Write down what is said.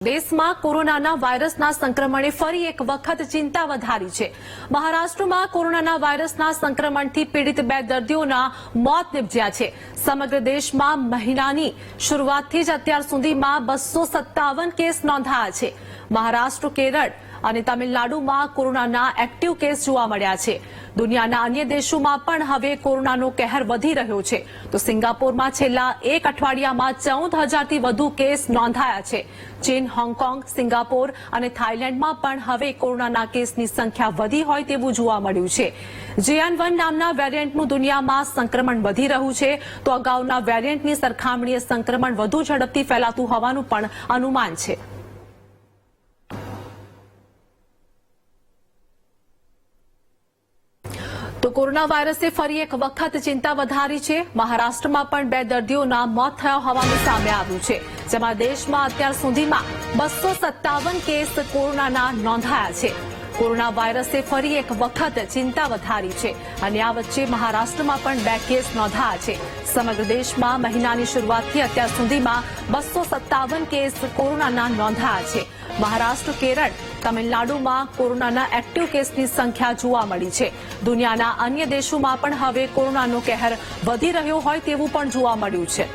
દેશમાં કોરોનાના વાયરસના સંક્રમણે ફરી એક વખત ચિંતા વધારી છે। મહારાષ્ટ્રમાં કોરોનાના વાયરસના સંક્રમણથી પીડિત 2 દર્દીઓના મોત નિપજ્યા છે। સમગ્ર દેશમાં મહિનાની શરૂઆતથી જ અત્યાર સુધીમાં 257 કેસ નોંધાયા છે। મહારાષ્ટ્ર, કેરળ અને તમિલનાડુમાં કોરોનાના એક્ટિવ કેસ જોવા મળ્યા છે। દુનિયાના અન્ય દેશોમાં પણ હવે કોરોનાનો કહેર વધી રહ્યો છે। તો સિંગાપોરમાં છેલ્લા એક અઠવાડિયામાં 14,000થી વધુ કેસ નોંધાયા છે। ચીન, હોંગકોંગ, સિંગાપોર અને થાઇલેન્ડમાં પણ હવે કોરોનાના કેસની સંખ્યા વધી હોય તેવું જોવા મળ્યું છે। JN1 નામના વેરિયન્ટનું દુનિયામાં સંક્રમણ વધી રહ્યું છે, તો અગાઉના વેરિયન્ટની સરખામણીએ સંક્રમણ વધુ ઝડપથી ફેલાતું હોવાનું પણ અનુમાન છે। તો કોરોના વાયરસે ફરી એક વખત ચિંતા વધારી છે। મહારાષ્ટ્રમાં પણ 2 દર્દીઓના મોત થયા હોવાનું સામે આવ્યું છે, જેમાં દેશમાં અત્યાર સુધીમાં 257 કેસ કોરોનાના નોંધાયા છે। કોરોના વાયરસે ફરી એક વખત ચિંતા વધારી છે અને આ વચ્ચે મહારાષ્ટ્રમાં પણ 2 કેસ નોંધાયા છે। સમગ્ર દેશમાં મહિનાની શરૂઆતથી અત્યાર સુધીમાં 257 કેસ કોરોનાના નોંધાયા છે। મહારાષ્ટ્ર, કેરળ, તમિલનાડુમાં કોરોનાના એક્ટિવ કેસની સંખ્યા જોવા મળી છે। દુનિયાના અન્ય દેશોમાં પણ હવે કોરોનાનો કહેર વધી રહ્યો હોય તેવું પણ જોવા મળ્યું છે।